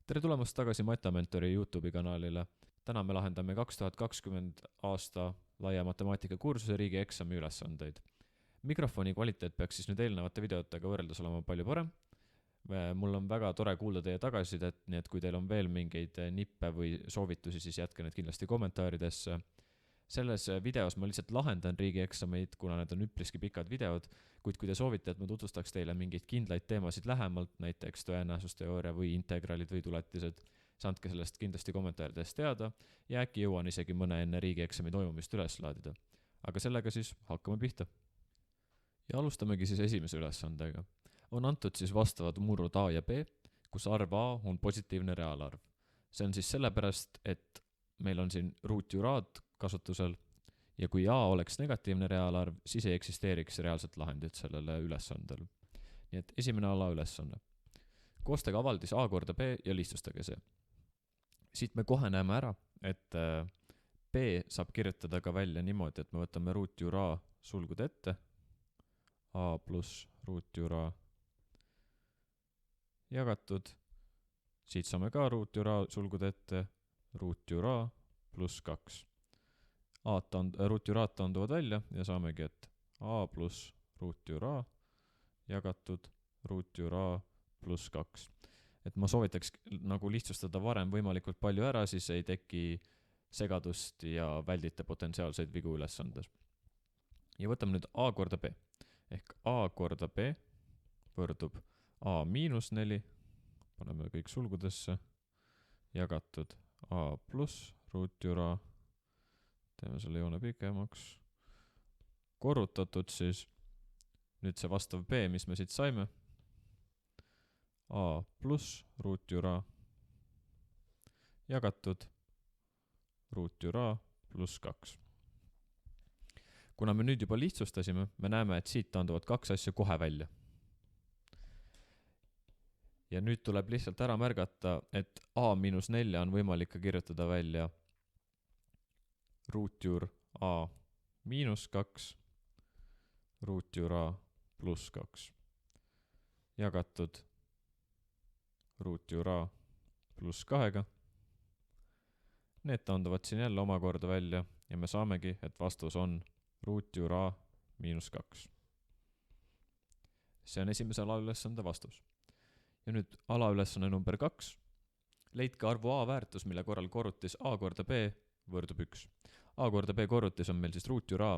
Tere tulemast tagasi Matamentori YouTube'i kanalile. Täna me lahendame 2020 aasta laia matemaatika kursuse riigieksami ülesandeid. Mikrofoni kvaliteet peaks siis nüüd eelnevate videotega võrreldes olema palju parem. Mul on väga tore kuulda teie tagasisidet, nii et kui teil on veel mingeid nippe või soovitusi, siis jätke need kindlasti kommentaaridesse. Selles videos ma lihtsalt lahendan riigieksameid, kuna need on üpriski pikad videod, kuid kui te soovite, et ma tutvustaks teile mingeid kindlaid teemasid lähemalt, näiteks tõenäosusteooria või integraalid või tuletised, saandke sellest kindlasti kommentaarides teada ja äkki jõuan isegi mõne enne riigieksami toimumist üles laadida. Aga sellega siis hakkame pihta. Ja alustamegi siis esimese ülesandega. On antud siis vastavad murud A ja B, kus arv A on positiivne reaalarv. See on siis sellepärast, et meil on siin ruutjuraad kasutusel ja kui A oleks negatiivne reaalarv, siis ei eksisteeriks reaalset lahendit sellele ülesandele. Nii et esimene alaülesanne. Koostage avaldis A korda B ja lihtsustage see. Siit me kohe näeme ära, et B saab kirjutada ka välja niimoodi, et me võtame ruutjura sulgud ette, A pluss ruutjura jagatud, siit saame ka ruutjura sulgud ette, ruutjura pluss 2. Ruutjuraad taanduvad välja ja saamegi, et A pluss ruutjura jagatud ruutjura pluss 2. Et ma soovitaks nagu lihtsustada varem võimalikult palju ära, siis ei teki segadust ja väldite potentsiaalseid vigu ülesandes. Ja võtame nüüd A korda B. Ehk A korda B võrdub A miinus 4, paneme kõik sulgudesse, jagatud A pluss ruutjura, teeme selle joone pikemaks, korrutatud siis, nüüd see vastav B, mis me siit saime, A pluss ruutjura jagatud ruutjura pluss 2. Kuna me nüüd juba lihtsustasime, me näeme, et siit taanduvad kaks asja kohe välja. Ja nüüd tuleb lihtsalt ära märgata, et A miinus 4 on võimalik ka kirjutada välja ruutjur A miinus 2, ruutjura pluss 2, jagatud ruutjura pluss 2. Need taanduvad siin jälle omakorda välja ja me saamegi, et vastus on ruutjura miinus 2. See on esimese alaülesande vastus. Ja nüüd alaülesanne number 2. Leidke arvu A väärtus, mille korral korrutis A korda B võrdub 1. A korda B korrutis on meil siis ruutjura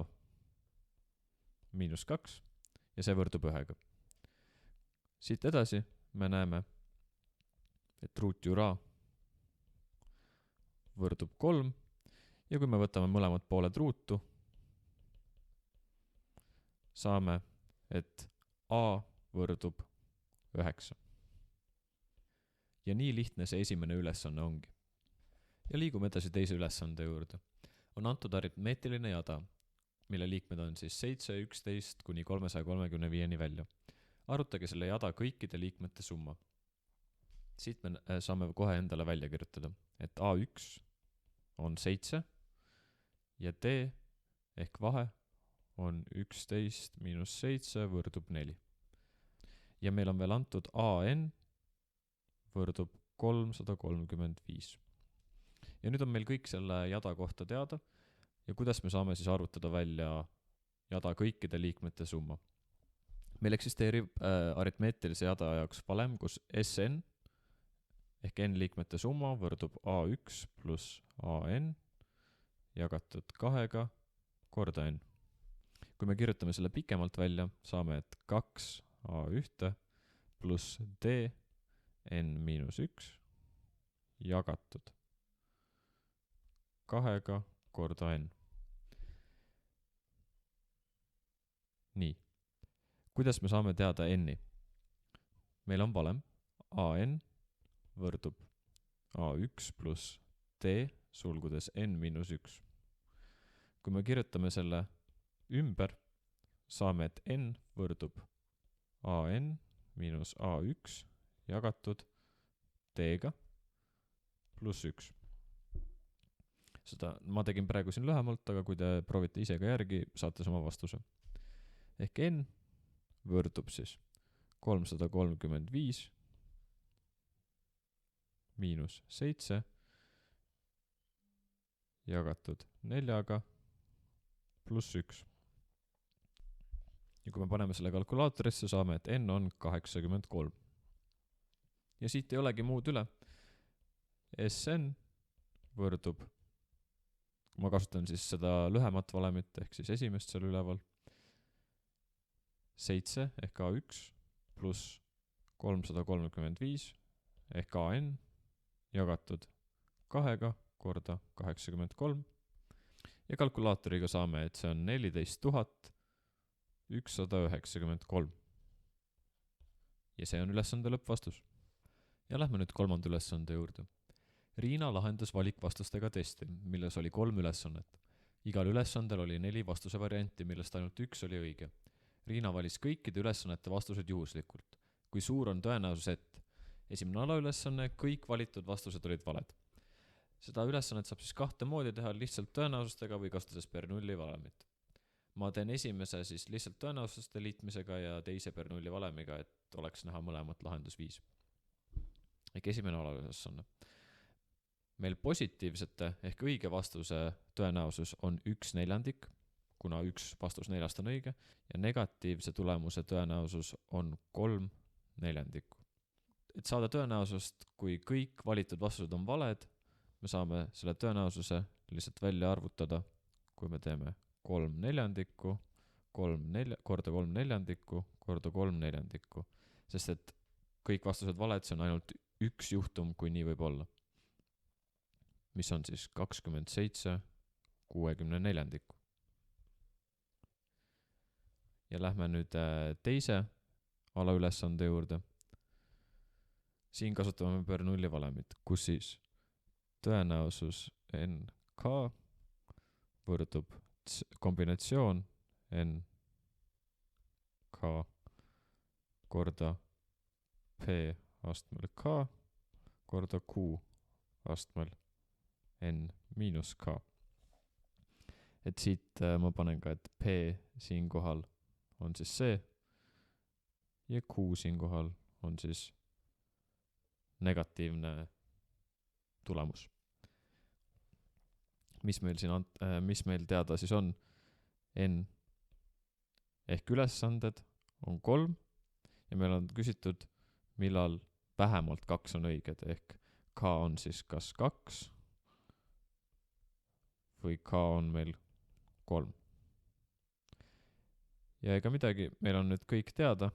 miinus 2 ja see võrdub 1. Siit edasi me näeme, et ruutjura võrdub 3 ja kui me võtame mõlemad pooled ruutu, saame, et A võrdub 9. Ja nii lihtne see esimene ülesanne ongi. Ja liigume edasi teise ülesande juurde. On antud aritmeetiline jada, mille liikmed on siis 7, 11 kuni 335 välja. Arutage selle jada kõikide liikmete summa. Siit me saame kohe endale välja kirjutada, et A1 on 7 ja D ehk vahe on 11 miinus 7 võrdub 4. Ja meil on veel antud AN võrdub 335. Ja nüüd on meil kõik selle jada kohta teada ja kuidas me saame siis arvutada välja jada kõikide liikmete summa. Meil eksisteerib aritmeetilise jada jaoks valem, kus SN ehk n liikmete summa võrdub A1 pluss AN jagatud 2 korda n. Kui me kirjutame selle pikemalt välja, saame, et 2 A1 pluss D n miinus 1 jagatud 2 korda n. Nii. Kuidas me saame teada n-i? Meil on valem AN võrdub A1 pluss D sulgudes n miinus 1. Kui me kirjutame selle ümber, saame, et n võrdub AN miinus A1 jagatud D-ga pluss 1. Seda ma tegin praegu siin lühemalt, aga kui te proovite ise ka järgi, saate sama vastuse. Ehk n võrdub siis 335 miinus 7 jagatud 4 pluss 1. Ja kui me paneme selle kalkulaatorisse, saame, et n on 83. Ja siit ei olegi muud üle. Sn võrdub, ma kasutan siis seda lühemat valemit ehk siis esimest seal üleval, 7 ehk A1 pluss 335 ehk AN jagatud 2 korda 83 ja kalkulaatoriga saame, et see on 14 193. Ja see on ülesande lõppvastus. Ja lähme nüüd kolmanda ülesande juurde. Riina lahendas valikvastustega testi, milles oli 3 ülesannet. Igal ülesandel oli 4 vastuse varianti, millest ainult 1 oli õige. Riina valis kõikide ülesannete vastused juhuslikult. Kui suur on tõenäosus, et esimene alaülesanne, kõik valitud vastused olid valed. Seda ülesannet saab siis 2 moodi teha, lihtsalt tõenäosustega või kasutades Bernoulli valemit. Ma teen esimese siis lihtsalt tõenäosuste liitmisega ja teise Bernoulli valemiga, et oleks näha mõlemat lahendusviis. Ehk esimene alaülesanne. Meil positiivsete ehk õige vastuse tõenäosus on 1/4, kuna 1 vastus 4 on õige, ja negatiivse tulemuse tõenäosus on 3/4. Et saada tõenäosust, kui kõik valitud vastused on valed, me saame selle tõenäosuse lihtsalt välja arvutada, kui me teeme 3/4 korda 3/4 korda 3/4, sest et kõik vastused valed, see on ainult üks juhtum, kui nii võib olla. Mis on siis 27/64. Ja lähme nüüd teise alaülesande juurde. Siin kasutame Bernoulli valemit, kus siis tõenäosus NK võrdub kombinatsioon NK korda P astmel K korda Q astmel N miinus K. Et siit ma panen ka, et P siin kohal on siis see ja Q siin kohal on siis negatiivne tulemus. Mis meil teada siis on? N ehk ülesanded on 3 ja meil on küsitud, millal vähemalt 2 on õiged, ehk K on siis kas 2 või K on meil 3. Ja ega midagi, meil on nüüd kõik teada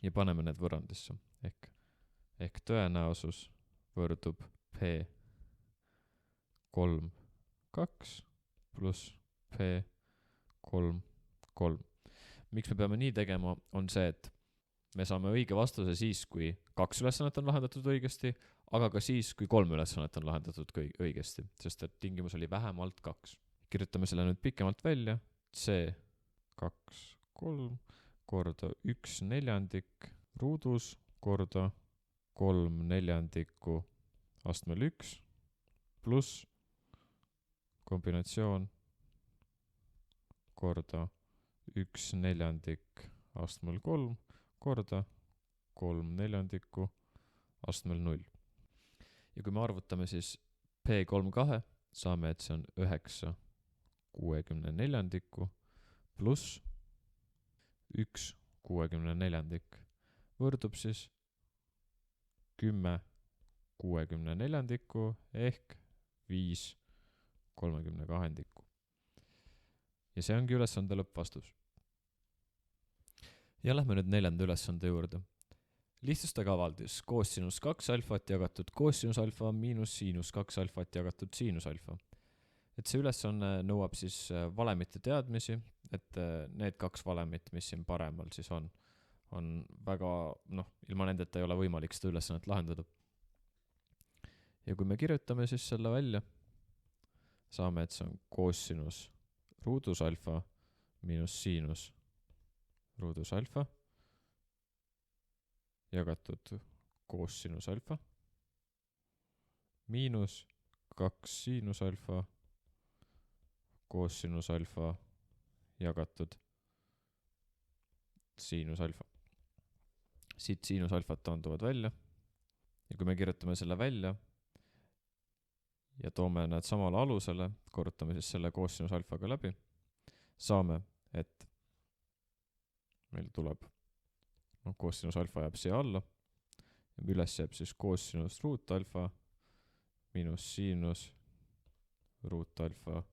ja paneme need võrrandisse. Ehk tõenäosus võrdub P 3, 2 pluss P 3, 3. Miks me peame nii tegema, on see, et me saame õige vastuse siis, kui 2 ülesannet on lahendatud õigesti, aga ka siis, kui 3 ülesannet on lahendatud õigesti, sest et tingimus oli vähemalt 2. Kirjutame selle nüüd pikemalt välja. C 2, 3 korda 1/4 ruudus korda 3/4 astmel 1 pluss kombinatsioon korda 1/4 astmel 3 korda 3/4 astmel 0. Ja kui me arvutame siis P32, saame, et see on 9/64 pluss 1/64 võrdub siis 10/64 ehk 5/32. Ja see ongi ülesande lõppvastus. Ja lähme nüüd 4. ülesande juurde. Lihtsustage avaldis koossinus 2 alfat jagatud koossinus alfa miinus siinus 2 alfat jagatud siinus alfa. Et see ülesanne nõuab siis valemite teadmisi, et need 2 valemit, mis siin paremal siis on väga, ilma nendeta ei ole võimalik seda ülesannet lahendada. Ja kui me kirjutame siis selle välja, saame, et see on koossinus ruudus alfa miinus siinus ruudus alfa jagatud koossinus alfa miinus 2 siinus alfa koossinus alfa jagatud siinus alfa. Siit siinus alfat taanduvad välja ja kui me kirjutame selle välja ja toome need samale alusele, korrutame siis selle koosinus alfaga läbi, saame, et meil tuleb, koosinus alfa jääb siia alla, üles jääb siis koosinus ruut alfa miinus siinus ruut alfa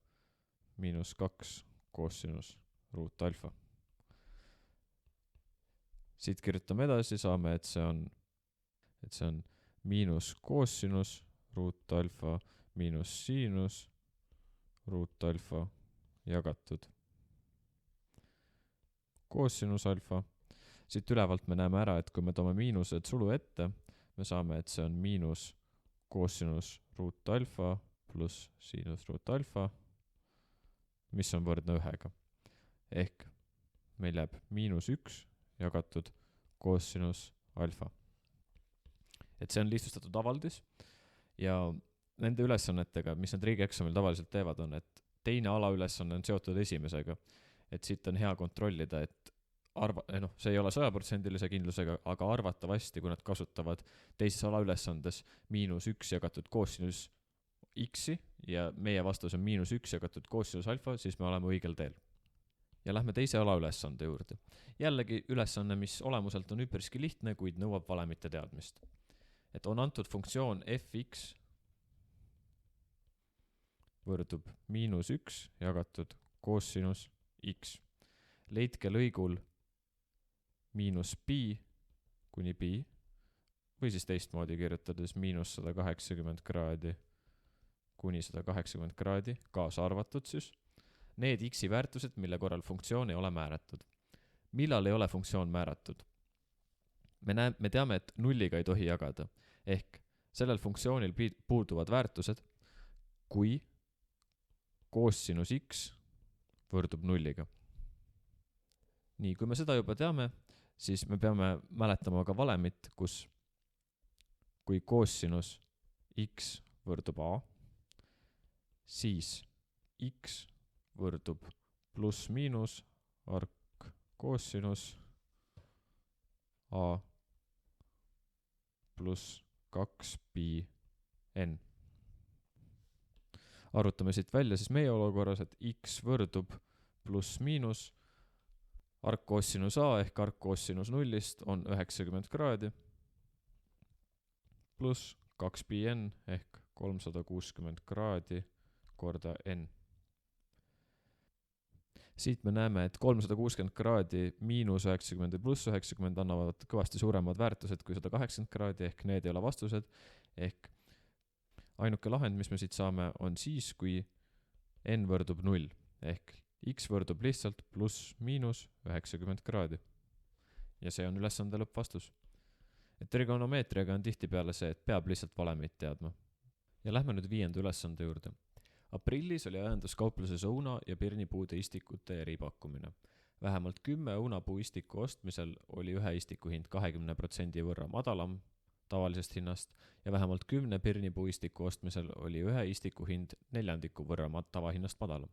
miinus 2 koosinus ruut alfa. Siit kirjutame edasi, saame, et see on miinus koosinus ruut alfa miinus siinus ruut alfa jagatud koosinus alfa. Siit ülevalt me näeme ära, et kui me toome miinused sulu ette, me saame, et see on miinus koosinus ruut alfa pluss siinus ruut alfa, mis on võrdne 1-ga. Ehk meil jääb miinus 1 jagatud koosinus alfa. Et see on lihtsustatud avaldis ja nende ülesannetega, mis need riigieksamil tavaliselt teevad, on, et teine alaülesanne on seotud esimesega. Et siit on hea kontrollida, et see ei ole 100% kindlusega, aga arvatavasti, kui nad kasutavad teises alaülesandes miinus 1 jagatud koosinus x-i ja meie vastus on miinus 1 jagatud koosinus alfa, siis me oleme õigel teel. Ja lähme teise alaülesande juurde. Jällegi ülesanne, mis olemuselt on üpriski lihtne, kuid nõuab valemite teadmist. Et on antud funktsioon fx võrdub miinus 1 jagatud koosinus x. Leidke lõigul miinus pi kuni pi või siis teistmoodi kirjutades miinus 180 kraadi kuni 180 kraadi, kaasa arvatud siis, need x-i väärtused, mille korral funktsioon ei ole määratud. Millal ei ole funktsioon määratud? Me teame, et nulliga ei tohi jagada, ehk sellel funktsioonil puuduvad väärtused, kui koosinus x võrdub nulliga. Nii, kui me seda juba teame, siis me peame mäletama ka valemit, kus kui koosinus x võrdub a, siis x võrdub pluss miinus ark koosinus a pluss 2 pi n. Arvutame siit välja siis meie olukorras, et x võrdub pluss miinus ark koosinus a ehk ark koosinus nullist on 90 kraadi pluss 2 pi n ehk 360 kraadi korda n. Siit me näeme, et 360 kraadi miinus 90 ja pluss 90 annavad kõvasti suuremad väärtused kui 180 kraadi, ehk need ei ole vastused, ehk ainuke lahend, mis me siit saame, on siis, kui n võrdub 0, ehk x võrdub lihtsalt pluss miinus 90 kraadi. Ja see on ülesande lõppvastus. Et trigonomeetriaga on tihtipeale see, et peab lihtsalt valemit teadma. Ja lähme nüüd 5. ülesande juurde. Aprillis oli ajanduskaupluses õuna ja pirnipuude istikute eripakkumine. Vähemalt 10 õunapuu istiku ostmisel oli ühe istiku hind 20% võrra madalam tavalisest hinnast ja vähemalt 10 pirnipuu istiku ostmisel oli ühe istiku hind 4% võrra tavahinnast madalam.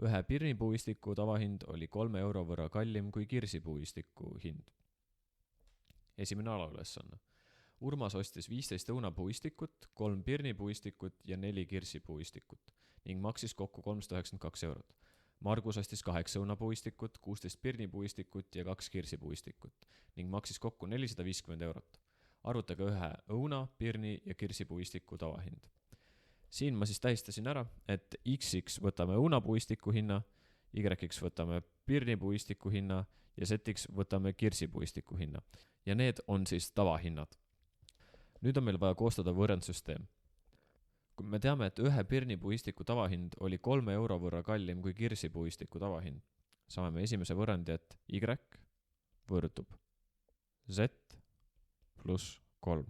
Ühe pirnipuu istiku tavahind oli 3 euro võrra kallim kui kirsipuu istiku hind. Esimene alaülesanne. Urmas ostis 15 õunapuu istikut, 3 pirnipuu istikut ja 4 kirsipuu istikut ning maksis kokku 392 eurot. Margus ostis 8 õunapuu istikut, 16 pirnipuu istikut ja 2 kirsipuu istikut ning maksis kokku 450 eurot. Arvutage ühe õuna, pirni ja kirsipuu istiku tavahind. Siin ma siis tähistasin ära, et x-x võtame õunapuu istiku hinna, y-x võtame pirnipuu istiku hinna ja z-x võtame kirsipuu istiku hinna. Ja need on siis tavahinnad. Nüüd on meil vaja koostada võrrandsüsteem. Kui me teame, et ühe pirnipuu istiku tavahind oli 3 euro võrra kallim kui kirsipuu istiku tavahind, saame me esimese võrrandi, et y võrdub z pluss 3,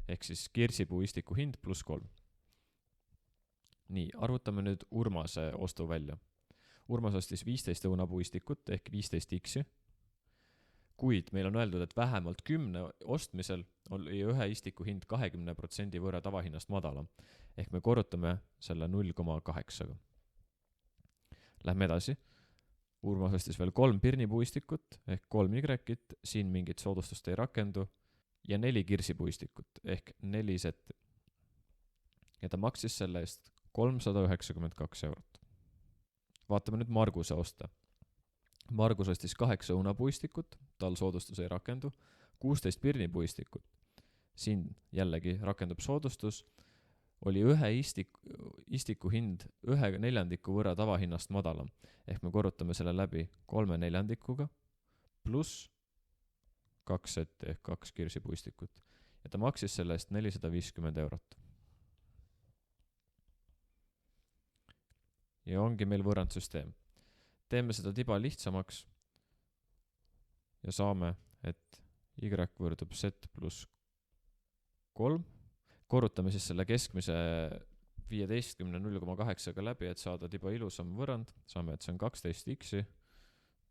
ehk siis kirsipuu istiku hind pluss 3. Nii, arvutame nüüd Urmase ostu välja. Urmas ostis 15 õunapuu istikut ehk 15 x-i, kuid meil on öeldud, et vähemalt 10 ostmisel oli ühe istiku hind 20% võrra tavahinnast madalam, ehk me korrutame selle 0,8-ga. Lähme edasi. Urmas ostis veel 3 pirnipuu istikut ehk 3 y-it, siin mingit soodustust ei rakendu ja 4 kirsipuistikut ehk 4 setti. Ja ta maksis selle eest 392 eurot. Vaatame nüüd Marguse oste. Margus ostis 8 õunapuistikut, tal soodustus ei rakendu, 16 pirnipuistikut. Siin jällegi rakendub soodustus, oli ühe istiku hind 1/4 võrra tavahinnast madalam, ehk me korrutame selle läbi 3/4 pluss 2 setti ehk 2 kirsipuistikut ja ta maksis selle eest 450 eurot. Ja ongi meil võrrandsüsteem. Teeme seda tiba lihtsamaks ja saame, et Y võrdub Z pluss 3. Korrutame siis selle keskmise 15 0,8 läbi, et saada tiba ilusam võrrand. Saame, et see on 12x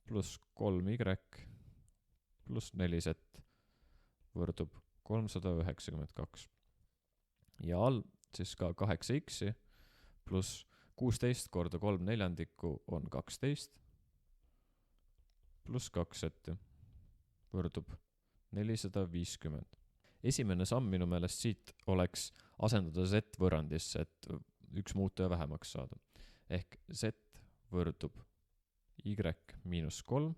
pluss 3y pluss 4z võrdub 392. Ja all siis ka 8x pluss 16 korda 3/4 on 12 pluss 2z võrdub 450. Esimene samm minu meelest siit oleks asendada z võrrandisse, et üks muutuja vähemaks saada. Ehk z võrdub y miinus 3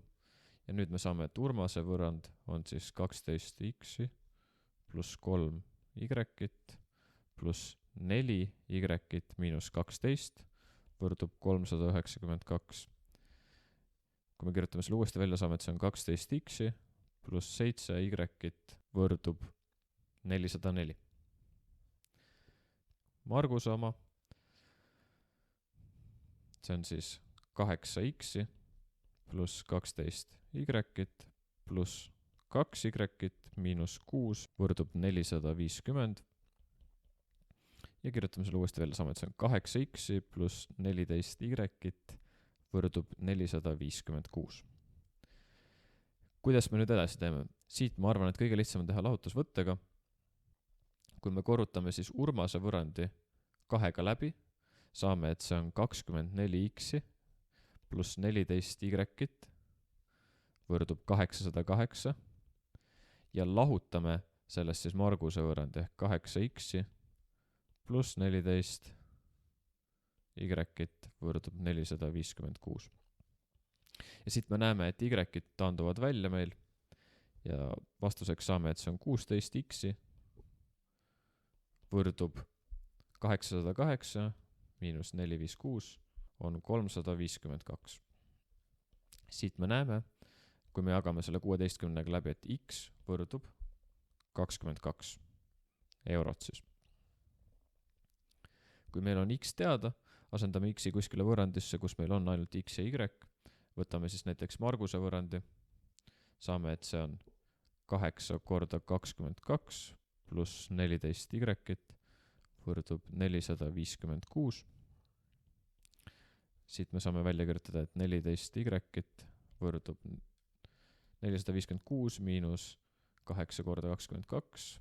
ja nüüd me saame, et Urmase võrrand on siis 12x pluss 3y pluss 4y miinus 12 võrdub 392. Kui me kirjutame selle uuesti välja, saame, et see on 12x pluss 7y võrdub 404. Marguse oma, see on siis 8x pluss 12y pluss 2y miinus 6 võrdub 450. Ja kirjutame selle uuesti välja, saame, et see on 8x pluss 14y võrdub 456. Kuidas me nüüd edasi teeme? Siit ma arvan, et kõige lihtsam on teha lahutusvõttega. Kui me korrutame siis Urmase võrrandi 2 läbi, saame, et see on 24x pluss 14y võrdub 808 ja lahutame sellest siis Marguse võrrandi ehk 8x pluss 14y võrdub 456. Ja siit me näeme, et y taanduvad välja meil ja vastuseks saame, et see on 16x võrdub 808 miinus 456 on 352. Siit me näeme, kui me jagame selle 16 läbi, et x võrdub 22 eurot siis. Kui meil on x teada, asendame x-i kuskile võrrandisse, kus meil on ainult x ja y. Võtame siis näiteks Marguse võrrandi. Saame, et see on 8 korda 22 pluss 14y võrdub 456. Siit me saame välja kirjutada, et 14y võrdub 456 miinus 8 korda 22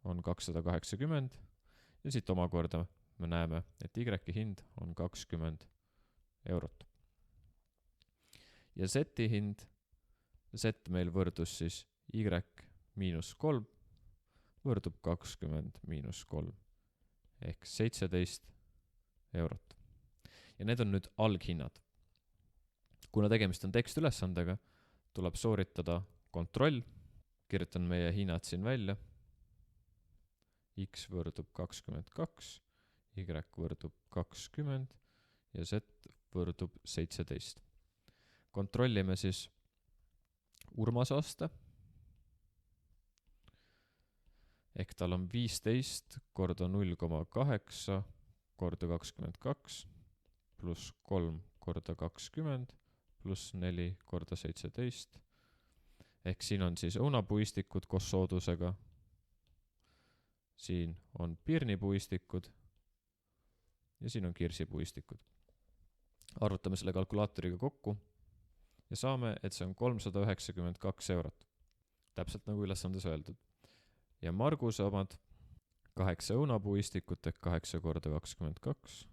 on 280 ja siit omakorda me näeme, et y hind on 20 eurot. Ja z-i hind, z meil võrdus siis y miinus 3 võrdub 20 miinus 3 ehk 17 eurot. Ja need on nüüd alghinnad. Kuna tegemist on tekstülesandega, tuleb sooritada kontroll. Kirjutan meie hinnad siin välja. X võrdub 22, Y võrdub 20 ja Z võrdub 17. Kontrollime siis Urmase oste. Ehk tal on 15 korda 0,8 korda 22 pluss 3 korda 20 pluss 4 korda 17. Ehk siin on siis õunapuistikud koos soodusega. Siin on pirnipuistikud ja siin on kirsipuistikud. Arvutame selle kalkulaatoriga kokku ja saame, et see on 392 eurot. Täpselt nagu ülesandes öeldud. Ja Marguse omad 8 õunapuistikut ehk 8 korda 22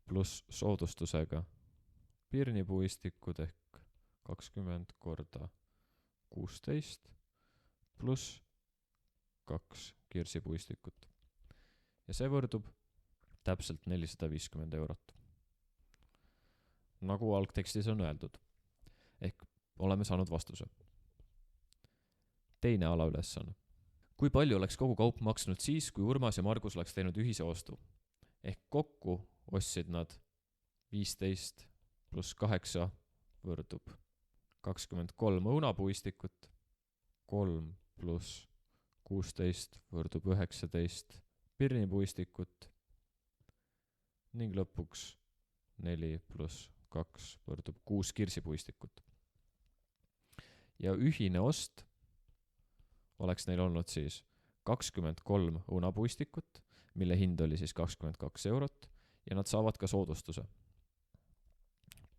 pluss soodustusega pirnipuistikud ehk 20 korda 16 pluss 2 kirsipuistikut. Ja see võrdub täpselt 450 eurot. Nagu algtekstis on öeldud. Ehk oleme saanud vastuse. Teine alaülesanne. Kui palju oleks kogu kaup maksnud siis, kui Urmas ja Margus oleks teinud ühise ostu? Ehk kokku ostsid nad 15 pluss 8 võrdub 23 õunapuistikut, 3 pluss 16 võrdub 19 pirnipuistikut ning lõpuks 4 pluss 2 võrdub 6 kirsipuistikut. Ja ühine ost oleks neil olnud siis 23 õunapuistikut, mille hind oli siis 22 eurot ja nad saavad ka soodustuse.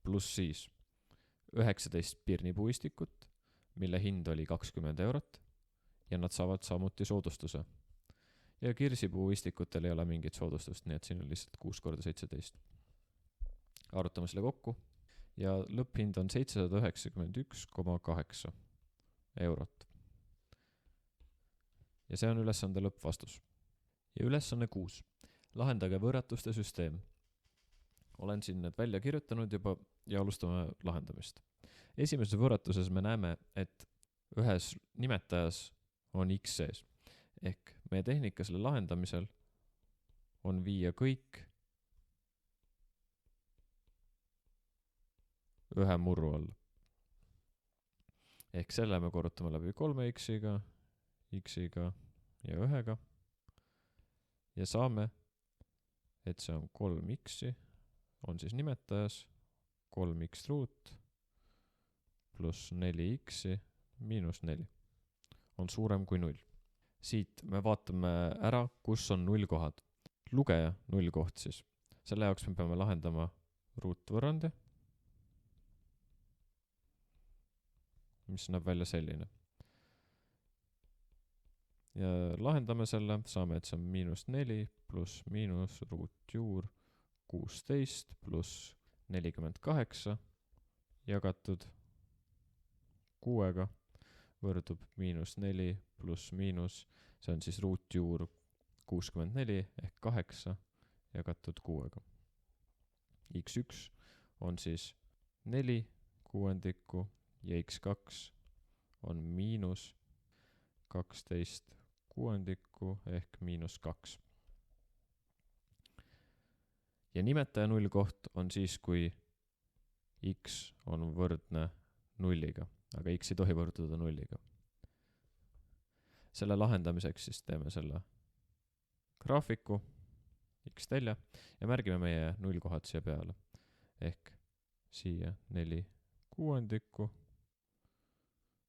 Pluss siis 19 pirnipuistikut, mille hind oli 20 eurot ja nad saavad samuti soodustuse. Ja kirsipuistikutel ei ole mingit soodustust, nii et siin on lihtsalt 6 korda 17. Arutame selle kokku ja lõpphind on 791,8 eurot. Ja see on ülesande lõppvastus. Ja ülesanne 6. Lahendage võrratuste süsteem. Olen siin need välja kirjutanud juba ja alustame lahendamist. Esimeses võrratuses me näeme, et ühes nimetajas on x sees. Ehk meie tehnika selle lahendamisel on viia kõik ühe murru alla. Ehk selle me korrutame läbi 3x-iga, x-iga ja 1-ga. Ja saame, et see on 3x, on siis nimetajas 3x ruut pluss 4x miinus 4 on suurem kui 0. Siit me vaatame ära, kus on nullkohad. Lugeja nullkoht siis. Selle jaoks me peame lahendama ruutvõrrandi, mis näeb välja selline. Ja lahendame selle, saame, et see on miinus 4 pluss miinus ruutjuur 16 pluss 48 jagatud 6-ga võrdub miinus 4 pluss miinus, see on siis ruutjuur 64 ehk 8 jagatud 6-ga. x1 on siis 4 kuuendikku ja x2 on miinus 12 kuuendikku ehk miinus 2. Ja nimetaja nullkoht on siis, kui x on võrdne nulliga, aga x ei tohi võrduda nulliga. Selle lahendamiseks siis teeme selle graafiku x-telje ja märgime meie nullkohad siia peale. Ehk siia 4 kuuendikku,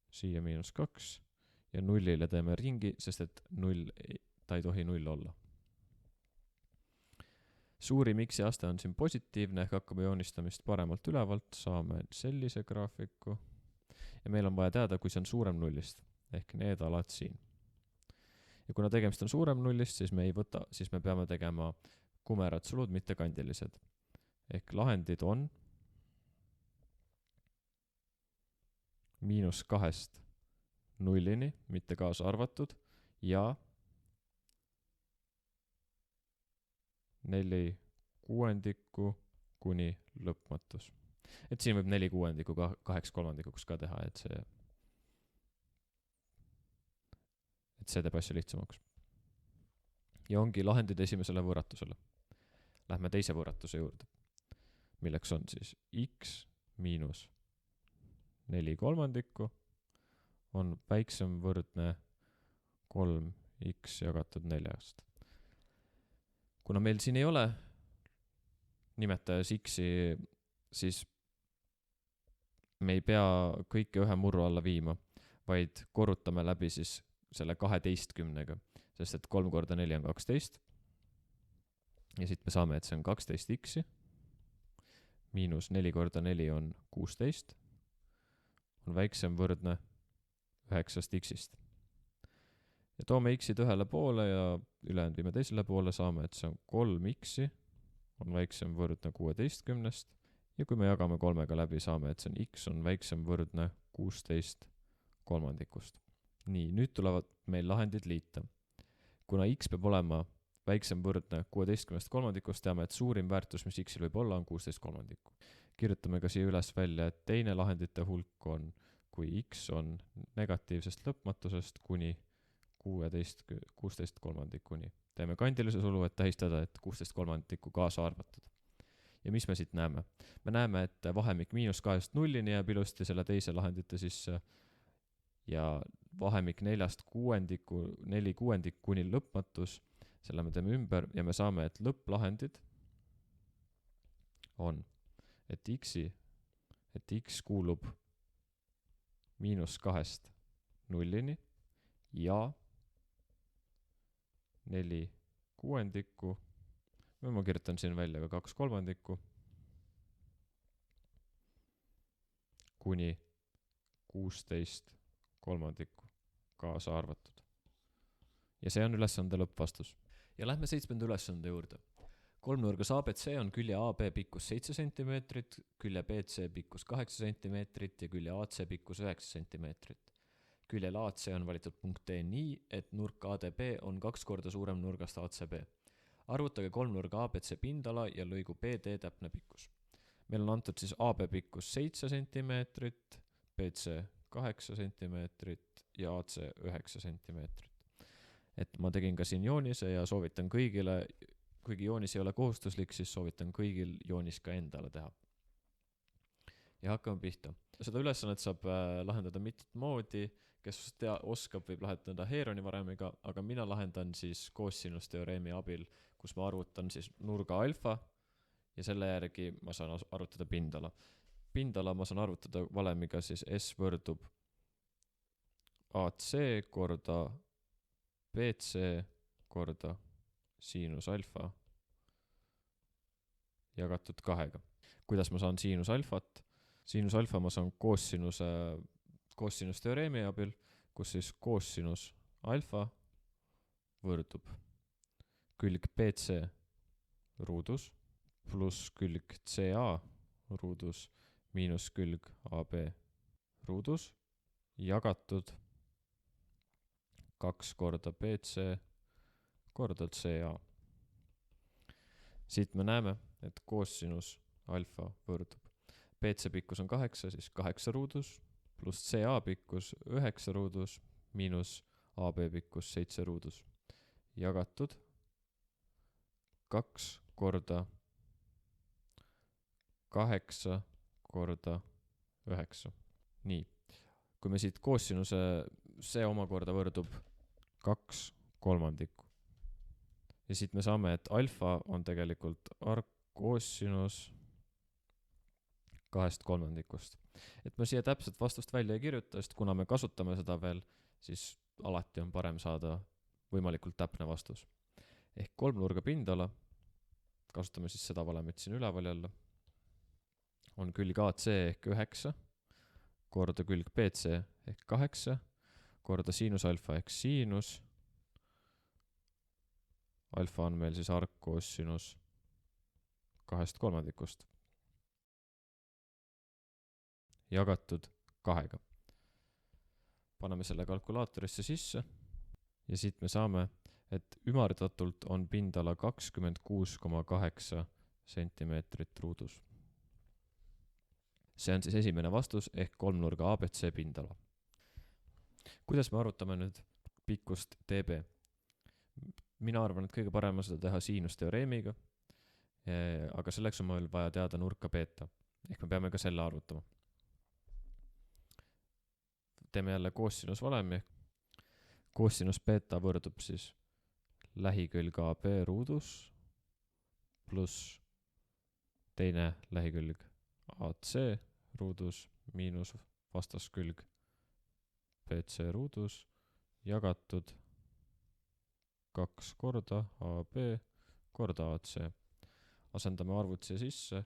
siia miinus 2 ja nullile teeme ringi, sest et ta ei tohi 0 olla. Suurim x-i aste on siin positiivne, ehk hakkame joonistamist paremalt ülevalt, saame sellise graafiku ja meil on vaja teada, kui see on suurem nullist, ehk need alad siin. Ja kuna tegemist on suurem nullist, siis me ei võta, siis me peame tegema kumerad sulud, mitte kandilised. Ehk lahendid on miinus 2 nullini, mitte kaasa arvatud, ja 4 kuuendikku kuni lõpmatus. Et siin võib 4 kuuendikku 8 kolmandikuks ka teha, et see teeb asja lihtsamaks. Ja ongi lahendid esimesele võrratusele. Lähme teise võrratuse juurde, milleks on siis x miinus 4 kolmandikku on väiksem võrdne 3x jagatud 4-st. Kuna meil siin ei ole nimetajas x-i, siis me ei pea kõike ühe murru alla viima, vaid korrutame läbi siis selle 12-ga, sest et 3 korda 4 on 12. Ja siit me saame, et see on 12 x-i, miinus 4 korda 4 on 16, on väiksem võrdne 9 x-ist. Ja toome x-id ühele poole ja ülejäänud viime teisele poole, saame, et see on 3 x-i, on väiksem võrdne 16 ja kui me jagame 3-ga läbi, saame, et see on x on väiksem võrdne 16 kolmandikust. Nii, nüüd tulevad meil lahendid liita. Kuna x peab olema väiksem võrdne 16/3, teame, et suurim väärtus, mis x-il võib olla, on 16/3. Kirjutame ka siia üles välja, et teine lahendite hulk on, kui x on negatiivsest lõpmatusest kuni 16/3. Teeme kandilise sulu, et tähistada, et 16/3 kaasa arvatud. Ja mis me siit näeme? Me näeme, et vahemik -2 nullini jääb ilusti selle teise lahendite sisse ja vahemik 4 kuuendik kuni lõpmatus, selle me teeme ümber ja me saame, et lõpplahendid on, et x kuulub -2 nullini ja 4 kuuendikku, ma kirjutan siin välja ka 2/3 kuni 16/3 kaasa arvatud. Ja see on ülesande lõppvastus. Ja lähme 7. ülesande juurde. Kolmnurgas ABC on külje AB pikkus 7 cm, külje BC pikkus 8 cm ja külje AC pikkus 9 cm. Küljel AC on valitud punkt D nii, et nurk ADB on 2 korda suurem nurgast ACB. Arvutage kolmnurga ABC pindala ja lõigu BD täpne pikkus. Meil on antud siis AB pikkus 7 cm, BC 8 cm ja AC 9 cm. Et ma tegin ka siin joonise ja soovitan kõigile, kuigi joonis ei ole kohustuslik, siis soovitan kõigil joonis ka endale teha. Ja hakkame pihta. Seda ülesannet saab lahendada mitut moodi, kes oskab, võib lahendada Heeroni varemiga, aga mina lahendan siis koosinusteoreemi abil, kus ma arvutan siis nurga alfa ja selle järgi ma saan arvutada pindala. Pindala ma saan arvutada valemiga siis S võrdub AC korda BC korda siinus alfa jagatud 2. Kuidas ma saan siinus alfat? Siinus alfa ma saan koosinusteoreemi abil, kus siis koosinus alfa võrdub külg BC ruudus pluss külg CA ruudus miinus külg AB ruudus jagatud 2 korda BC korda CA. Siit me näeme, et koosinus alfa võrdub. BC pikkus on 8, siis 8 ruudus, pluss CA pikkus 9 ruudus, miinus AB pikkus 7 ruudus. Jagatud 2 korda 8 korda 9. Nii, kui me siit koosinuse, see omakorda võrdub 2/3. Ja siit me saame, et alfa on tegelikult arkkoosinus 2/3. Et ma siia täpselt vastust välja ei kirjuta, sest kuna me kasutame seda veel, siis alati on parem saada võimalikult täpne vastus. Ehk kolmnurga pindala, kasutame siis seda valemit siin üleval jälle, on külg AC ehk 9 korda külg BC ehk 8 korda siinus alfa ehk siinus. Alfa on meil siis arkkoosinus 2/3 jagatud 2. Paneme selle kalkulaatorisse sisse ja siit me saame, et ümardatult on pindala 26,8 cm ruudus. See on siis esimene vastus ehk kolmnurga ABC pindala. Kuidas me arvutame nüüd pikkust DB? Mina arvan, et kõige parem on seda teha siinusteoreemiga, aga selleks on meil vaja teada nurka beta, ehk me peame ka selle arvutama. Teeme jälle koosinus valemi, koosinus beta võrdub siis lähikülg AB ruudus pluss teine lähikülg AC ruudus miinus vastaskülg BC ruudus jagatud 2 korda AB korda AC. Asendame arvud siia sisse,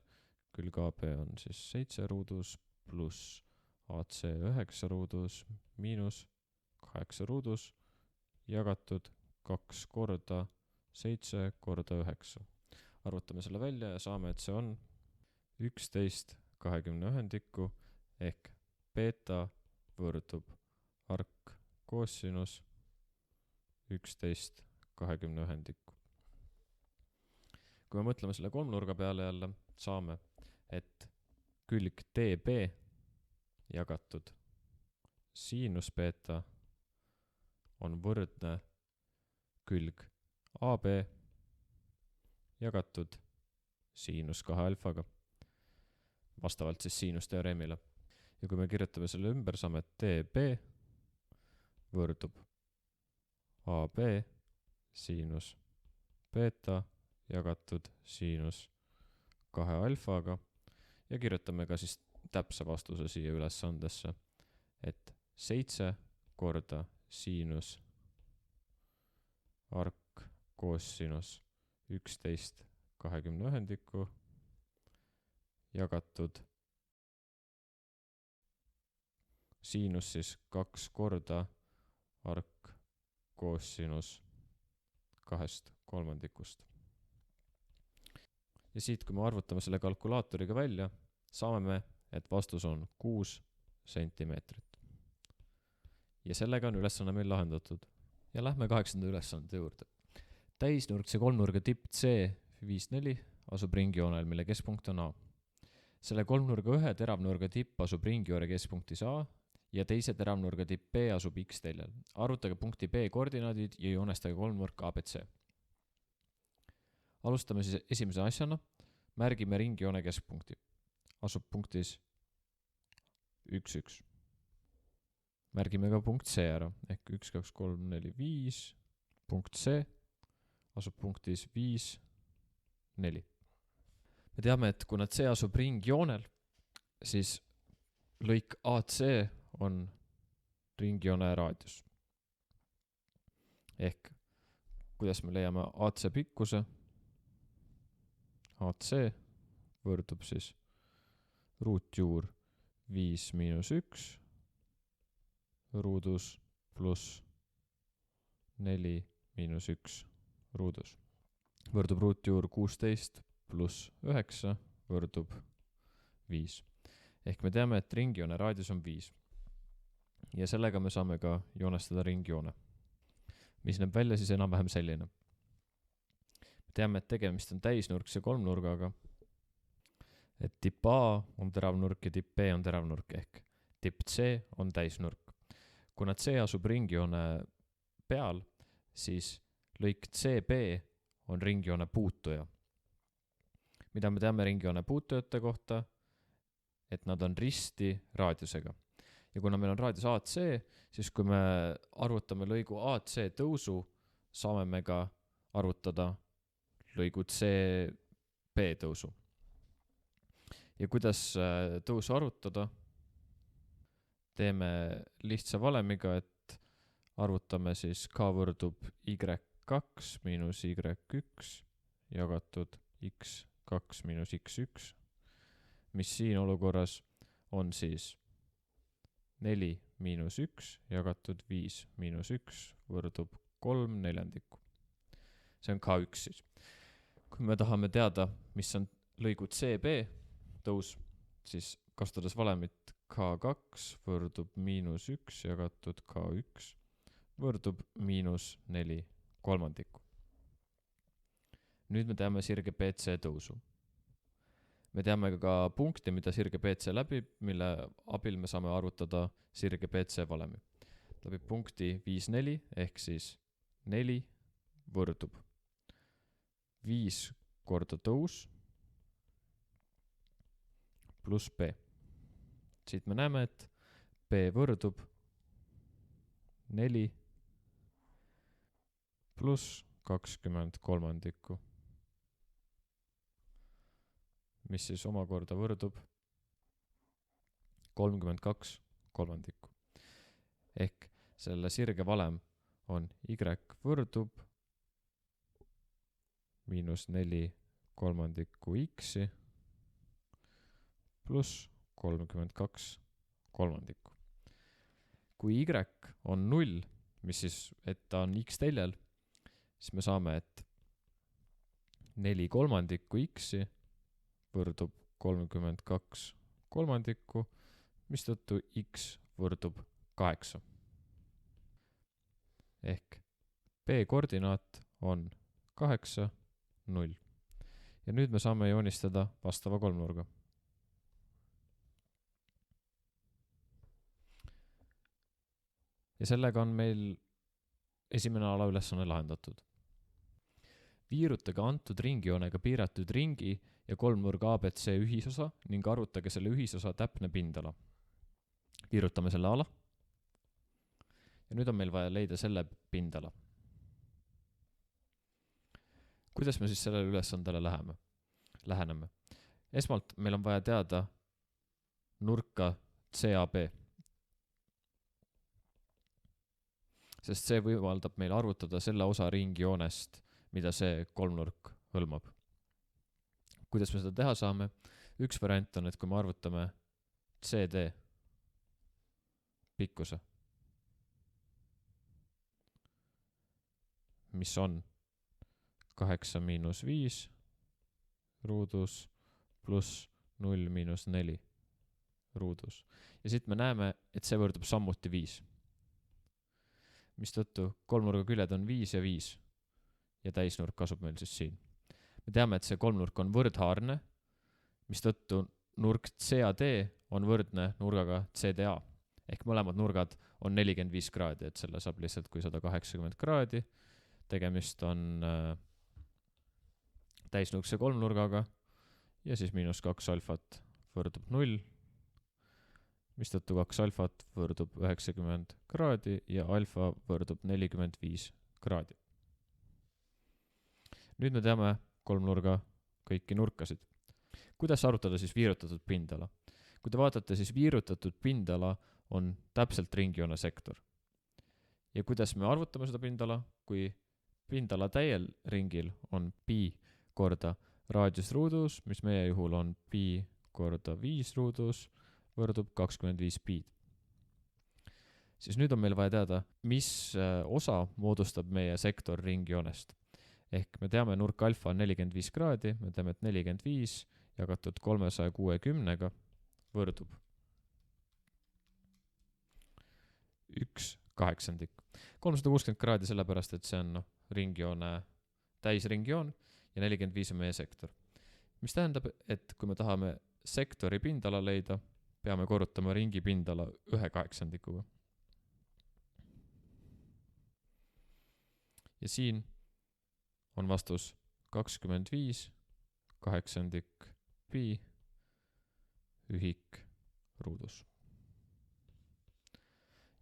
külg AB on siis 7 ruudus pluss AC 9 ruudus miinus 8 ruudus jagatud 2 korda 7 korda 9. Arvutame selle välja ja saame, et see on 11/21 ehk beta võrdub ark koossinus 11 20 ühendikku. Kui me mõtleme selle kolmnurga peale jälle, saame, et külg DB jagatud siinus beta on võrdne külg AB jagatud siinus 2 alfaga, vastavalt siis siinusteoreemile. Ja kui me kirjutame selle ümber, saame, et DB võrdub AB siinus beta jagatud siinus 2 alfaga ja kirjutame ka siis täpse vastuse siia ülesandesse, et 7 korda siinus ark koossinus 11 20 jagatud siinus siis 2 korda ark koossinus 2/3. Ja siit, kui me arvutame selle kalkulaatoriga välja, saame me, et vastus on 6 sentimeetrit. Ja sellega on ülesanne meil lahendatud. Ja lähme 8. ülesande juurde. Täisnurkse kolmnurga tipp C54 asub ringjoonel, mille keskpunkt on A. Selle kolmnurga ühe teravnurga tipp asub ringjoone keskpunktis A ja teise teravnurga tipp B asub X teljel. Arvutage punkti B koordinaadid ja joonestage kolmnurk ABC. Alustame siis esimese asjana. Märgime ringjoone keskpunkti. Asub punktis 1, 1. Märgime ka punkt C ära, ehk 1, 2, 3, 4, 5. Punkt C asub punktis 5, 4. Me teame, et kuna C asub ringjoonel, siis lõik AC on ringjoone raadius. Ehk kuidas me leiame AC pikkuse? AC võrdub siis ruutjuur 5 miinus 1 ruudus pluss 4 miinus 1 ruudus. Võrdub ruutjuur 16 pluss 9 võrdub 5. Ehk me teame, et ringjoone raadius on 5. Ja sellega me saame ka joonestada ringjoone, mis näeb välja siis enam-vähem selline. Me teame, et tegemist on täisnurkse kolmnurgaga, et tipp A on teravnurk ja tipp B on teravnurk ehk tipp C on täisnurk. Kuna C asub ringjoone peal, siis lõik CB on ringjoone puutuja. Mida me teame ringjoone puutujate kohta? Et nad on risti raadiusega. Ja kuna meil on raadius AC, siis kui me arvutame lõigu AC tõusu, saame me ka arvutada lõigu CB tõusu. Ja kuidas tõusu arvutada? Teeme lihtsa valemiga, et arvutame siis K võrdub Y2 miinus Y1 jagatud X2 miinus X1, mis siin olukorras on siis 4 miinus 1 jagatud 5 miinus 1 võrdub 3/4. See on K1 siis. Kui me tahame teada, mis on lõigu CB tõus, siis kasutades valemit K2 võrdub miinus 1 jagatud K1 võrdub miinus 4/3. Nüüd me teame sirge BC tõusu. Me teame ka punkti, mida sirge BC läbib, mille abil me saame arvutada sirge BC valemi. Läbib punkti 5, 4 ehk siis 4 võrdub 5 korda tõus pluss B. Siit me näeme, et B võrdub 4 pluss 20/3, mis siis omakorda võrdub 32/3. Ehk selle sirge valem on Y võrdub miinus 4/3 X pluss 32/3. Kui Y on 0, mis siis, et ta on X teljel, siis me saame, et 4/3 X võrdub 32/3, mistõttu X võrdub 8. ehk B koordinaat on 8, 0. Ja nüüd me saame joonistada vastava kolmnurga. Ja sellega on meil esimene alaülesanne lahendatud. Viirutage antud ringjoonega piiratud ringi ja kolmnurga ABC ühisosa ning arvutage selle ühisosa täpne pindala. Viirutame selle ala. Ja nüüd on meil vaja leida selle pindala. Kuidas me siis sellele ülesandele läheneme? Esmalt meil on vaja teada nurka CAB. Sest see võimaldab meil arvutada selle osa ringjoonest, mida see kolmnurk hõlmab. Kuidas me seda teha saame? Üks variant on, et kui me arvutame CD pikkuse, mis on 8 miinus 5 ruudus pluss 0 miinus 4 ruudus. Ja siit me näeme, et see võrdub samuti 5. Mistõttu kolmnurga küljed on 5 ja 5 ja täisnurk asub meil siis siin. Me teame, et see kolmnurk on võrdhaarne, mistõttu nurk CAD on võrdne nurgaga CDA. Ehk mõlemad nurgad on 45 kraadi, et selle saab lihtsalt kui 180 kraadi. Tegemist on täisnurkse kolmnurgaga ja siis miinus 2 alfat võrdub 0, mistõttu 2 alfat võrdub 90 kraadi ja alfa võrdub 45 kraadi. Nüüd me teame kolmnurga kõiki nurkasid. Kuidas arvutada siis viirutatud pindala? Kui te vaatate, siis viirutatud pindala on täpselt ringjoone sektor. Ja kuidas me arvutame seda pindala? Kui pindala täiel ringil on pi korda raadius ruudus, mis meie juhul on pi korda 5 ruudus, võrdub 25 piid. Siis nüüd on meil vaja teada, mis osa moodustab meie sektor ringjoonest. Ehk me teame, nurk alfa on 45 kraadi, me teame, et 45 jagatud 360 võrdub 1/8. 360 kraadi sellepärast, et see on ringjoone, täisringjoon ja 45 on meie sektor. Mis tähendab, et kui me tahame sektori pindala leida, peame korrutama ringi pindala 1/8. Ja siin on vastus 25/8 pi ühik ruudus.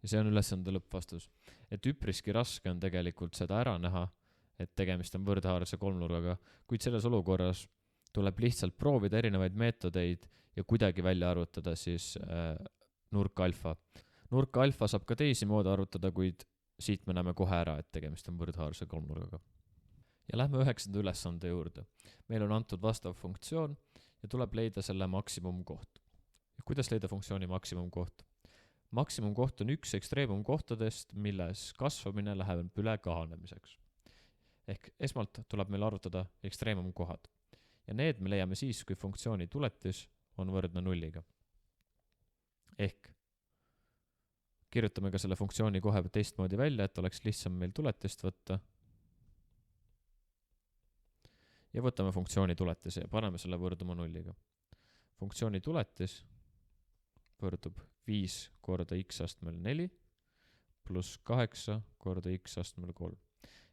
Ja see on ülesande lõppvastus. Et üpriski raske on tegelikult seda ära näha, et tegemist on võrdhaarse kolmnurgaga, kuid selles olukorras tuleb lihtsalt proovida erinevaid meetodeid ja kuidagi välja arvutada siis nurk alfa. Nurk alfa saab ka teisi moodi arvutada, kuid siit me näeme kohe ära, et tegemist on võrdhaarse kolmnurgaga. Ja lähme 9. ülesande juurde. Meil on antud vastav funktsioon ja tuleb leida selle maksimumkoht. Ja kuidas leida funktsiooni maksimumkoht? Maksimumkoht on üks ekstreemumkohtadest, milles kasvamine läheb üle kahanemiseks. Ehk esmalt tuleb meil arvutada ekstreemumkohad. Ja need me leiame siis, kui funktsiooni tuletis on võrdne 0. Ehk kirjutame ka selle funktsiooni kohe teistmoodi välja, et oleks lihtsam meil tuletist võtta. Ja võtame funktsiooni tuletise ja paneme selle võrduma 0. Funktsiooni tuletis võrdub 5 korda x astmel 4 pluss 8 korda x astmel 3.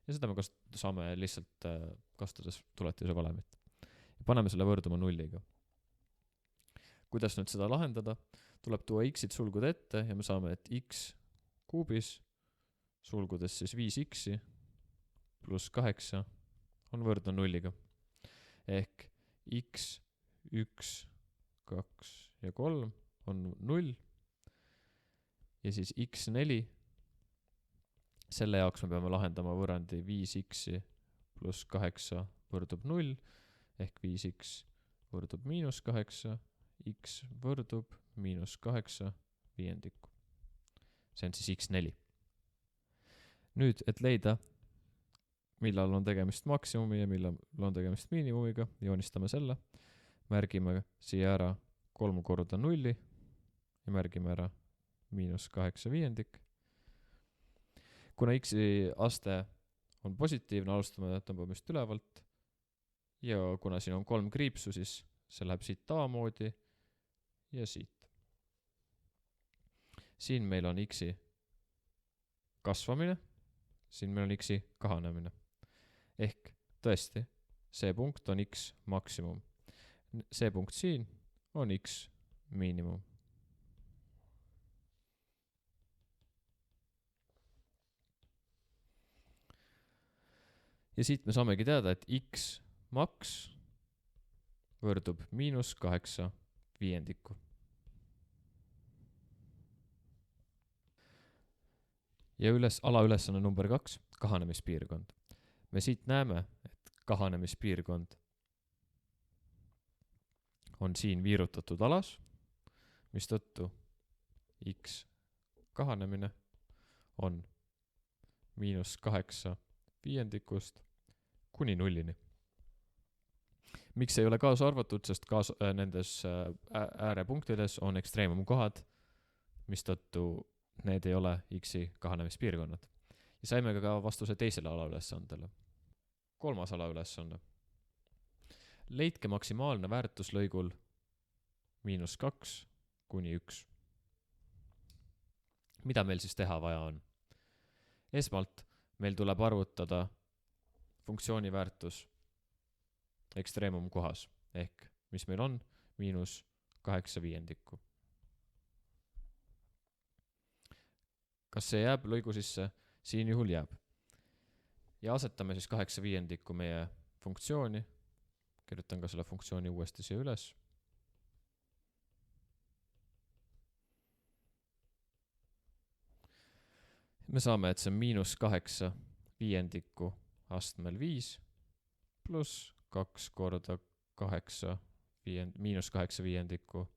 Ja seda me saame lihtsalt kasutades tuletise valemit. Ja paneme selle võrduma 0. Kuidas nüüd seda lahendada? Tuleb tuua x-id sulgud ette ja me saame, et x kuubis sulgudes siis 5x pluss 8 on võrdne 0. Ehk x, 1, 2 ja 3 on 0 ja siis x4, selle jaoks me peame lahendama võrrandi 5x pluss 8 võrdub 0 ehk 5x võrdub miinus 8, x võrdub miinus 8 viiendikku. See on siis x4. Nüüd, et leida, millal on tegemist maksimumi ja millal on tegemist miinimumiga, joonistame selle, märgime siia ära 3 korda 0 ja märgime ära miinus 8 viiendik. kuna x-i aste on positiivne, alustame tõmbamist ülevalt ja kuna siin on 3 kriipsu, siis see läheb siit tavamoodi ja siit. Siin meil on x-i kasvamine, siin meil on x-i kahanemine. Ehk tõesti, see punkt on x maksimum. See punkt siin on x miinimum. Ja siit me saamegi teada, et x max võrdub -8 viiendikku. Ja alaülesanne number 2, kahanemispiirkond. Me siit näeme, et kahanemispiirkond on siin viirutatud alas, mistõttu x kahanemine on -8 viiendikust kuni 0-ni. Miks ei ole kaasa arvatud, sest nendes äärepunktides on ekstreemumkohad, mistõttu need ei ole x-i kahanemispiirkonnad. Ja saime ka vastuse teisele alaülesandele. 3. alaülesanne. Leidke maksimaalne väärtus lõigul -2 kuni 1. Mida meil siis teha vaja on? Esmalt meil tuleb arvutada funktsiooni väärtus ekstreemumkohas, ehk mis meil on, -8 viiendikku. Kas see jääb lõigu sisse? Siin juhul jääb. Ja asetame siis 8 viiendikku meie funktsiooni. Kirjutan ka selle funktsiooni uuesti siia üles. Me saame, et see on -8 viiendikku astmel 5 pluss 2 korda -8 viiendikku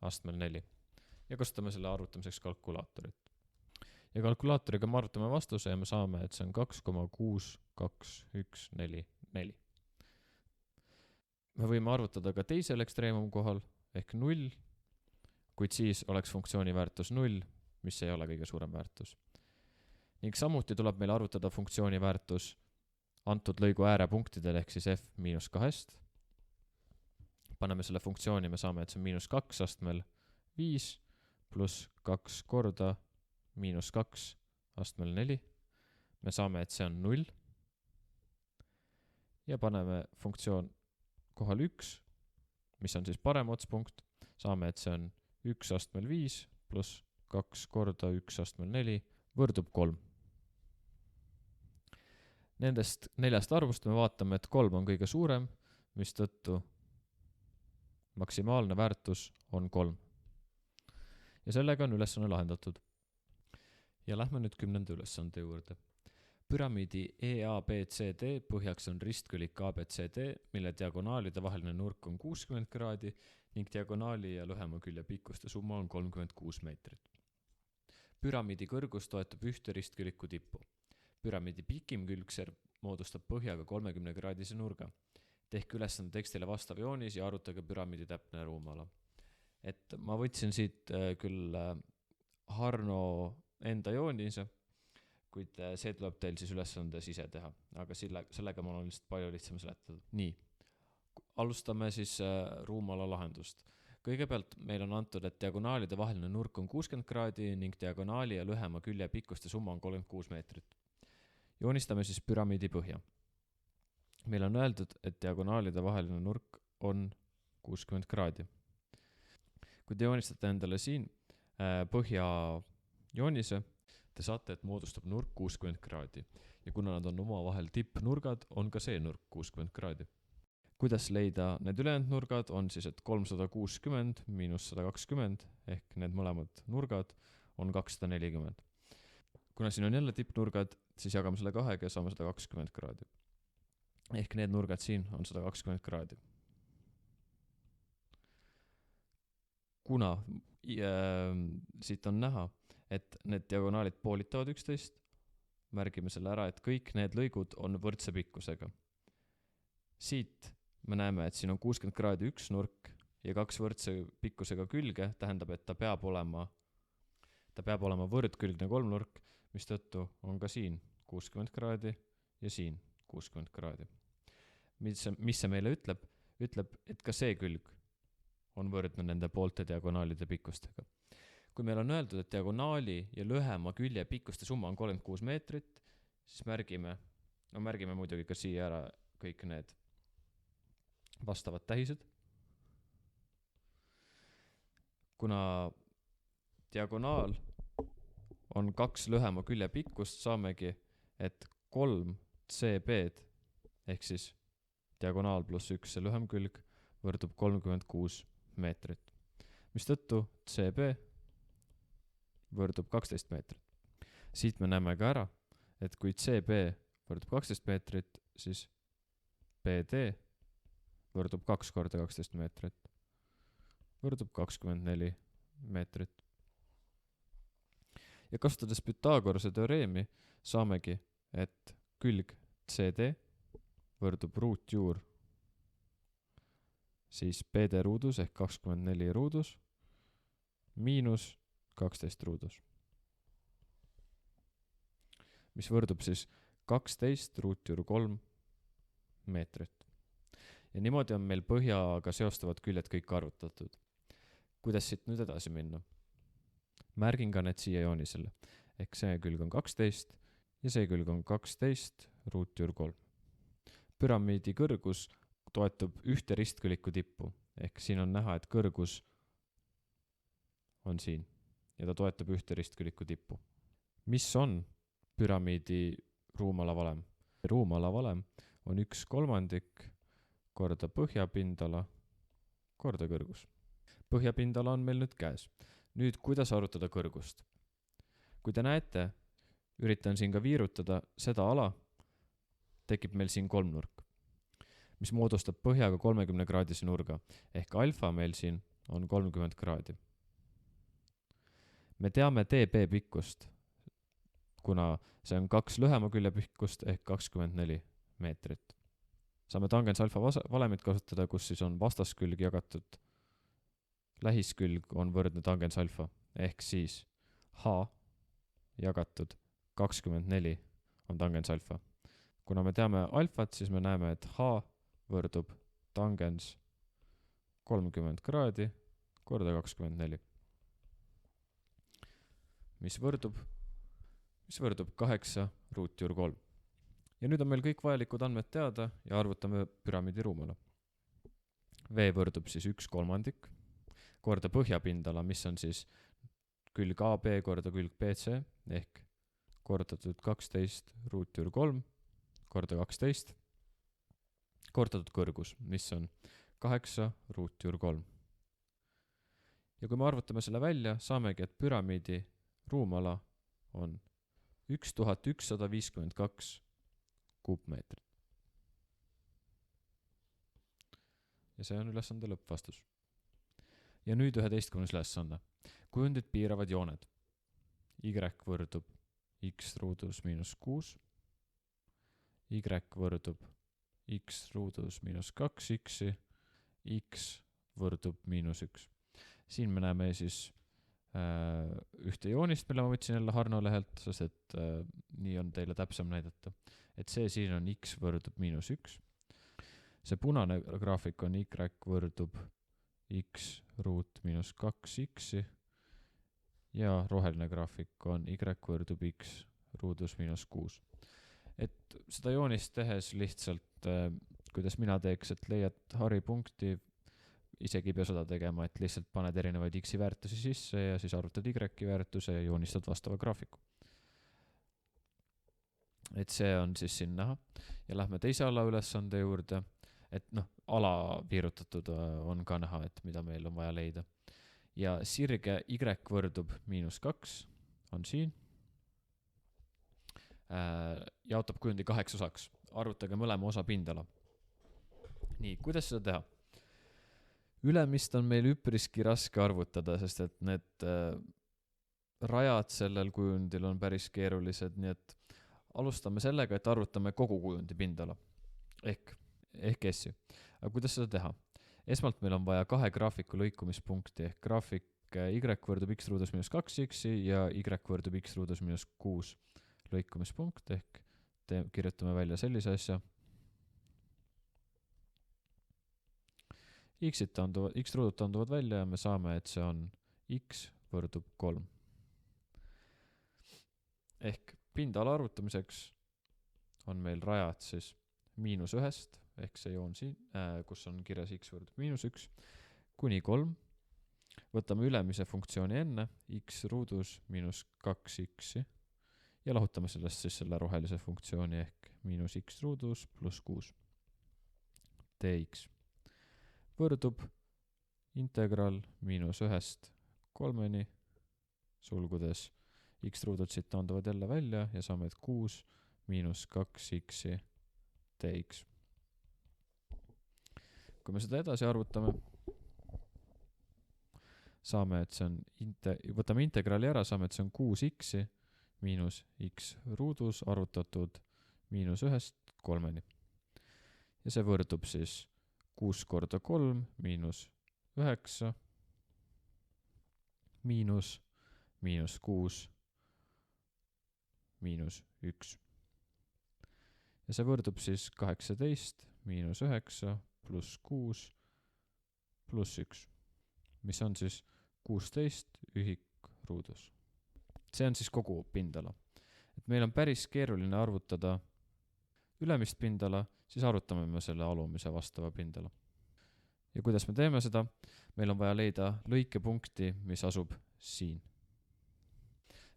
astmel 4. Ja kasutame selle arvutamiseks kalkulaatorit. Ja kalkulaatoriga me arvutame vastuse ja me saame, et see on 2,62144. Me võime arvutada ka teisel ekstreemumkohal ehk 0, kuid siis oleks funktsiooni väärtus 0, mis ei ole kõige suurem väärtus. Ning samuti tuleb meil arvutada funktsiooni väärtus antud lõigu äärepunktidel ehk siis f-2. Paneme selle funktsiooni, me saame, et see on -2 astmel 5 pluss 2 korda -2 astmel 4. Me saame, et see on 0. Ja paneme funktsioon kohal 1, mis on siis parem otspunkt. Saame, et see on 1 astmel 5 pluss 2 korda 1 astmel 4 võrdub 3. Nendest 4 arvust me vaatame, et 3 on kõige suurem, mistõttu maksimaalne väärtus on 3. Ja sellega on ülesanne lahendatud. Ja lähme nüüd 10. ülesande juurde. Püramiidi EABCD põhjaks on ristkülik ABCD, mille diagonaalide vaheline nurk on 60 kraadi ning diagonaali ja lühema külje pikkuste summa on 36 meetrit. Püramiidi kõrgus toetub ühte ristküliku tippu. Püramiidi pikim külgserv moodustab põhjaga 30 kraadise nurga. Tehke ülesande tekstile vastav joonis ja arutage püramiidi täpne ruumala. Et ma võtsin siit küll Harno enda joonise, kuid see tuleb teil siis ülesandes ise teha, aga sellega mul on lihtsalt palju lihtsam seletada. Nii, alustame siis ruumala lahendust. Kõigepealt meil on antud, et diagonaalide vaheline nurk on 60 kraadi ning diagonaali ja lühema külje pikkuste summa on 36 meetrit. Joonistame siis püramiidi põhja. Meil on öeldud, et diagonaalide vaheline nurk on 60 kraadi. Kui te joonistate endale siin põhja joonise, te saate, et moodustab nurk 60 kraadi. Ja kuna nad on omavahel tippnurgad, on ka see nurk 60 kraadi. Kuidas leida need ülejäänud nurgad on siis, et 360 miinus 120 ehk need mõlemad nurgad on 240. Kuna siin on jälle tippnurgad, siis jagame selle 2 ja saame 120 kraadi. Ehk need nurgad siin on 120 kraadi. Kuna siit on näha, et need diagonaalid poolitavad üksteist, märgime selle ära, et kõik need lõigud on võrdse pikkusega. Siit me näeme, et siin on 60 kraadi üks nurk ja 2 võrdse pikkusega külge, tähendab, et ta peab olema võrdkülgne kolmnurk, mistõttu on ka siin 60 kraadi ja siin 60 kraadi. Mis see meile ütleb? Ütleb, et ka see külg on võrdne nende poolte diagonaalide pikkustega. Kui meil on öeldud, et diagonaali ja lühema külje pikkuste summa on 36 meetrit, siis märgime muidugi ka siia ära kõik need vastavad tähised. Kuna diagonaal on 2 lühema külje pikkust, saamegi, et 3 CB-d ehk siis diagonaal pluss 1 see lühem külg võrdub 36 meetrit. Mistõttu CB võrdub 12 meetrit. Siit me näeme ka ära, et kui CB võrdub 12 meetrit, siis BD võrdub 2 korda 12 meetrit. Võrdub 24 meetrit. Ja kasutades Pythagorase teoreemi saamegi, et külg CD võrdub ruutjuur siis BD ruudus ehk 24 ruudus miinus 12 ruudus, mis võrdub siis 12 ruutjuur 3 meetrit. Ja niimoodi on meil põhjaga seostavad küljed kõik arvutatud. Kuidas siit nüüd edasi minna? Märgin ka need siia joonisele. Ehk see külg on 12 ja see külg on 12 ruutjuur 3. Püramiidi kõrgus toetub ühte ristküliku tippu. Ehk siin on näha, et kõrgus on siin ja ta toetab ühte ristküliku tippu. Mis on püramiidi ruumala valem? Ruumala valem on 1/3 korda põhjapindala korda kõrgus. Põhjapindala on meil nüüd käes. Nüüd, kuidas arvutada kõrgust? Kui te näete, üritan siin ka viirutada seda ala, tekib meil siin kolmnurk, mis moodustab põhjaga 30 kraadise nurga, ehk alfa meil siin on 30 kraadi. Me teame DB pikkust, kuna see on 2 lühema külje pikkust ehk 24 meetrit. Saame tangens alfa valemit kasutada, kus siis on vastaskülg jagatud lähiskülg on võrdne tangens alfa, ehk siis H jagatud 24 on tangens alfa. Kuna me teame alfat, siis me näeme, et H võrdub tangens 30 kraadi korda 24, mis võrdub 8 ruutjuur 3. Ja nüüd on meil kõik vajalikud andmed teada ja arvutame püramiidi ruumala. V võrdub siis 1/3 korda põhjapindala, mis on siis külg AB korda külg BC ehk kordatud 12 ruutjuur 3 korda 12 kordatud kõrgus, mis on 8 ruutjuur 3. Ja kui me arvutame selle välja, saamegi, et püramiidi ruumala on 1152 kuupmeetrit. Ja see on ülesande lõppvastus. Ja nüüd 11. ülesanne. Kujundid piiravad jooned. Y võrdub x ruudus miinus 6. Y võrdub x ruudus miinus 2x. X võrdub miinus 1. Siin me näeme siis ühte joonist, mille ma võtsin jälle Harno lehelt, sest et nii on teile täpsem näidata. Et see siin on x võrdub miinus 1. See punane graafik on y võrdub x ruut miinus 2x ja roheline graafik on y võrdub x ruudus miinus 6. Et seda joonist tehes lihtsalt, kuidas mina teeks, et leiad haripunkti, isegi ei pea seda tegema, et lihtsalt paned erinevaid x-i väärtusi sisse ja siis arvutad y-i väärtuse ja joonistad vastava graafiku. Et see on siis siin näha. Ja lähme teise ala ülesande juurde, et ala piirutatud on ka näha, et mida meil on vaja leida. Ja sirge y võrdub miinus 2 on siin. Jaotab kujundi 8 osaks. Arvutage mõlema osa pindala. Nii, kuidas seda teha? Ülemist on meil üpriski raske arvutada, sest et need rajad sellel kujundil on päris keerulised, nii et alustame sellega, et arvutame kogu kujundi pindala ehk S-i. Aga kuidas seda teha? Esmalt meil on vaja 2 graafiku lõikumispunkti ehk graafik ehk y võrdub x ruudus miinus 2x ja y võrdub x ruudus miinus 6 lõikumispunkt ehk kirjutame välja sellise asja. X ruudud taanduvad välja ja me saame, et see on x võrdub 3. Ehk pindala arvutamiseks on meil rajad siis -1 ehk see joon siin, kus on kirjas x võrdub -1 kuni 3. Võtame ülemise funktsiooni enne x ruudus miinus 2x ja lahutame sellest siis selle rohelise funktsiooni ehk miinus x ruudus pluss 6 dx võrdub integral -1 3-ni sulgudes x ruudud siit taanduvad jälle välja ja saame, et 6 miinus 2x dx. Kui me seda edasi arvutame, saame, et see on võtame integrali ära, saame, et see on 6x miinus x ruudus arvutatud -1 3-ni. Ja see võrdub siis 6 korda 3 miinus 9 miinus 6 miinus 1. Ja see võrdub siis 18 miinus 9 pluss 6 pluss 1, mis on siis 16 ühik ruudus. See on siis kogu pindala. Et meil on päris keeruline arvutada ülemist pindala, siis arvutame me selle alumise vastava pindala. Ja kuidas me teeme seda? Meil on vaja leida lõikepunkti, mis asub siin.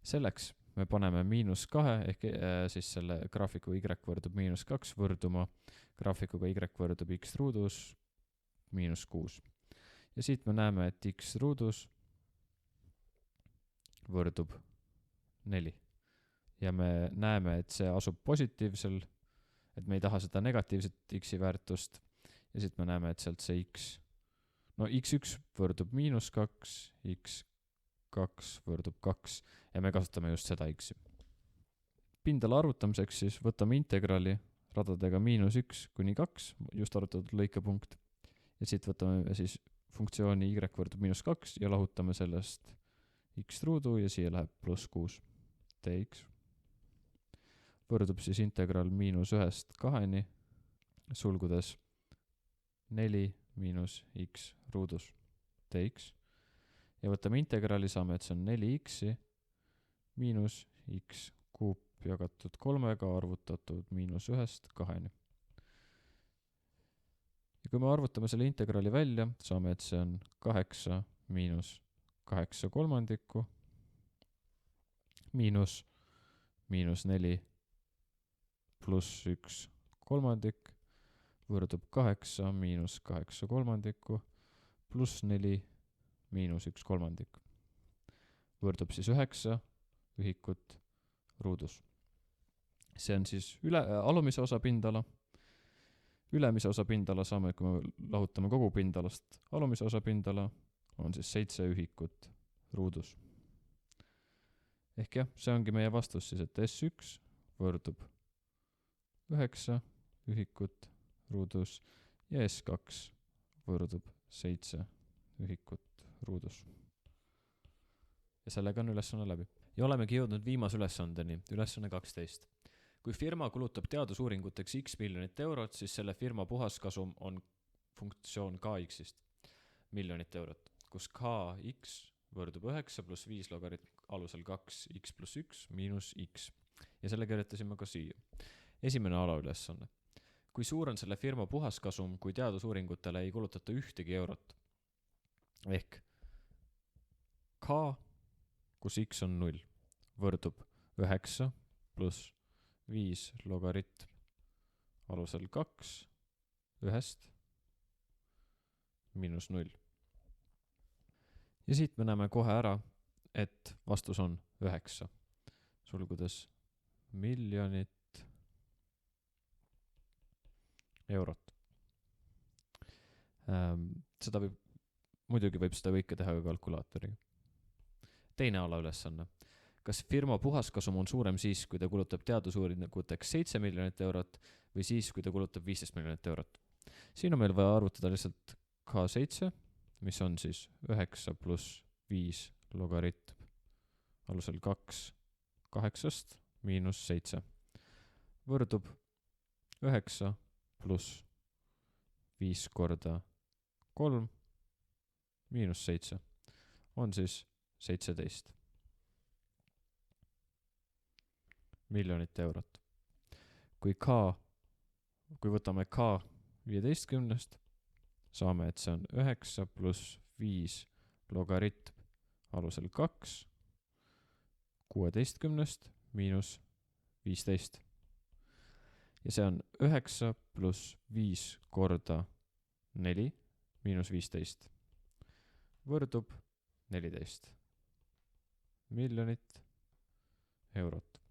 Selleks me paneme -2 ehk siis selle graafiku y võrdub -2 võrduma graafikuga y võrdub x ruudus -6. Ja siit me näeme, et x ruudus võrdub 4. Ja me näeme, et see asub positiivsel, et me ei taha seda negatiivset x-i väärtust. Ja siit me näeme, et sealt see x, no x1 võrdub -2, x2 võrdub 2 ja me kasutame just seda x-i. Pindala arvutamiseks siis võtame integrali radadega -1 kuni 2, just arvutatud lõikepunkt. Ja siit võtame siis funktsiooni y võrdub -2 ja lahutame sellest x ruudu ja siia läheb pluss 6 dx. Võrdub siis integral -1 2-ni sulgudes 4 miinus x ruudus dx. Ja võtame integrali, saame, et see on 4x miinus x kuup jagatud 3-ga arvutatud -1 2-ni. Ja kui me arvutame selle integrali välja, saame, et see on 8 miinus 8 kolmandikku miinus 4 pluss 1 kolmandik võrdub 8 miinus 8 kolmandikku pluss 4 miinus 1 kolmandik. Võrdub siis 9 ühikut ruudus. See on siis alumise osa pindala. Ülemise osa pindala saame, kui me lahutame kogu pindalast alumise osa pindala, on siis 7 ühikut ruudus. Ehk jah, see ongi meie vastus siis, et S1 võrdub 9 ühikut ruudus ja S2 võrdub 7 ühikut ruudus. Ja sellega on ülesanne läbi. Ja olemegi jõudnud viimase ülesandeni, ülesanne 12. Kui firma kulutab teadusuuringuteks x miljonit eurot, siis selle firma puhaskasum on funktsioon kx-ist miljonit eurot, kus kx võrdub 9 pluss 5 logaritm alusel 2x pluss 1 miinus x. Ja selle kirjutasime ka siia. Esimene alaülesanne. Kui suur on selle firma puhaskasum, kui teadusuuringutele ei kulutata ühtegi eurot? Ehk k, kus x on 0, võrdub 9 pluss 5 logaritm alusel 2 1 miinus 0. Ja siit me näeme kohe ära, et vastus on 9, sulgudes miljonit eurot. Seda muidugi võib seda kõike teha ka kalkulaatoriga. Teine alaülesanne. Kas firma puhaskasum on suurem siis, kui ta kulutab teadusuuringuteks 7 miljonit eurot või siis, kui ta kulutab 15 miljonit eurot? Siin on meil vaja arvutada lihtsalt K7, mis on siis 9 pluss 5 logaritm alusel 2 8 miinus 7 võrdub 9 pluss 5 korda 3 miinus 7 on siis 17 miljonit eurot. Kui võtame k 15, saame, et see on 9 pluss 5 logaritm alusel 2 16 miinus 15. Ja see on 9 pluss 5 korda 4 miinus 15 võrdub 14 miljonit eurot.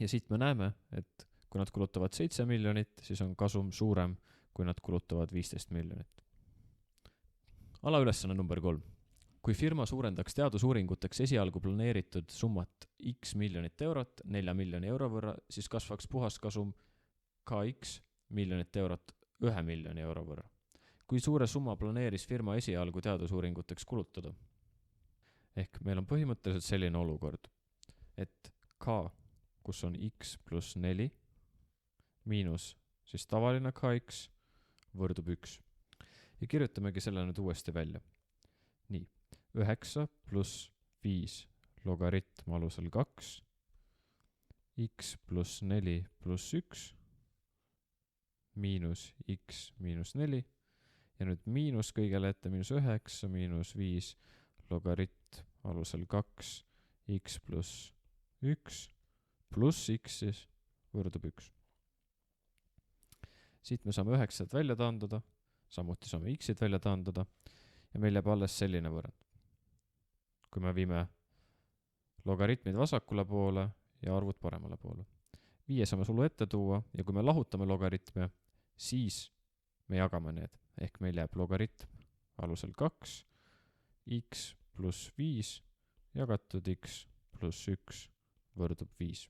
Ja siit me näeme, et kui nad kulutavad 7 miljonit, siis on kasum suurem, kui nad kulutavad 15 miljonit. Alaülesanne number 3. Kui firma suurendaks teadusuuringuteks esialgu planeeritud summat x miljonit eurot 4 miljoni euro võrra, siis kasvaks puhaskasum kx miljonit eurot 1 miljoni euro võrra. Kui suure summa planeeris firma esialgu teadusuuringuteks kulutada? Ehk meil on põhimõtteliselt selline olukord, et k, kus on x pluss 4, miinus siis tavaline kx võrdub 1. Ja kirjutamegi selle nüüd uuesti välja. Nii, 9 pluss 5 logaritm alusel 2, x pluss 4 pluss 1, miinus x miinus 4, ja nüüd miinus kõigele ette miinus 9 miinus 5 logaritm alusel 2, x pluss 1 pluss x siis võrdub 1. Siit me saame 9 välja taandada, samuti saame x-id välja taandada ja meil jääb alles selline võrrand. Kui me viime logaritmid vasakule poole ja arvud paremale poole. 5 saame sulu ette tuua ja kui me lahutame logaritme, siis me jagame need. Ehk meil jääb logaritm alusel 2, x pluss 5 jagatud x pluss 1 võrdub 5.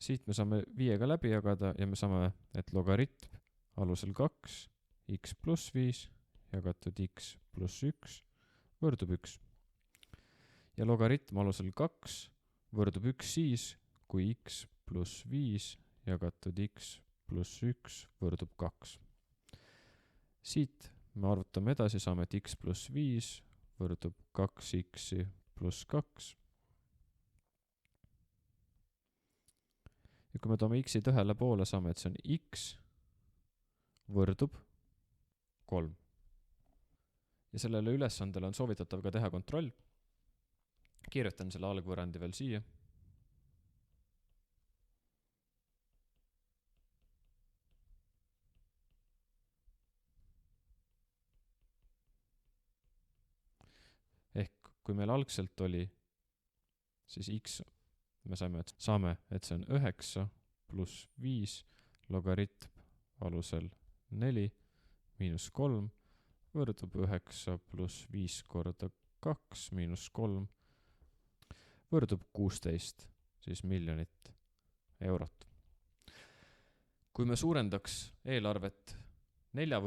Siit me saame 5-ga läbi jagada ja me saame, et logaritm alusel 2, x pluss 5 jagatud x pluss 1 võrdub 1. Ja logaritm alusel 2 võrdub 1 siis, kui x pluss 5 jagatud x pluss 1 võrdub 2. Siit me arvutame edasi, saame, et x pluss 5 võrdub 2x pluss 2. Ja kui me toome x-id ühele poole, saame, et see on x võrdub 3. Ja sellele ülesandele on soovitatav ka teha kontroll. Kirjutan selle algvõrrandi veel siia. Ehk kui meil algselt oli siis x, me saame, et see on 9 pluss 5 logaritm alusel 4 miinus 3 võrdub 9 pluss 5 korda 2 miinus 3 võrdub 16 siis miljonit eurot. Kui me suurendaks eelarvet 4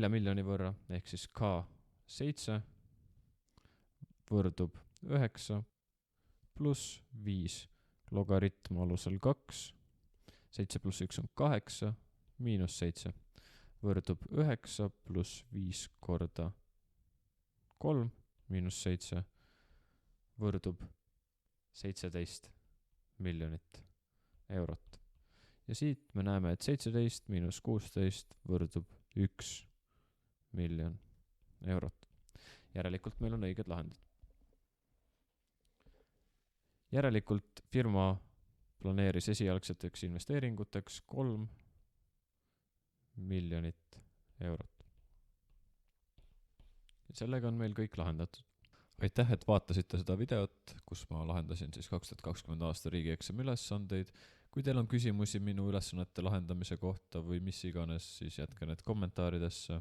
miljoni võrra, ehk siis K7 võrdub 9 pluss 5 logaritm alusel 2, 7 pluss 1 on 8, miinus 7 võrdub 9 pluss 5 korda 3 miinus 7 võrdub 17 miljonit eurot. Ja siit me näeme, et 17 miinus 16 võrdub 1 miljon eurot. Järelikult meil on õiged lahendid. Järelikult firma planeeris esialgseteks investeeringuteks 3 miljonit eurot. Ja sellega on meil kõik lahendatud. Aitäh, et vaatasite seda videot, kus ma lahendasin siis 2020. aasta riigieksami ülesandeid. Kui teil on küsimusi minu ülesannete lahendamise kohta või mis iganes, siis jätke need kommentaaridesse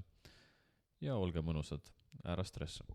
ja olge mõnusad, ära stressa.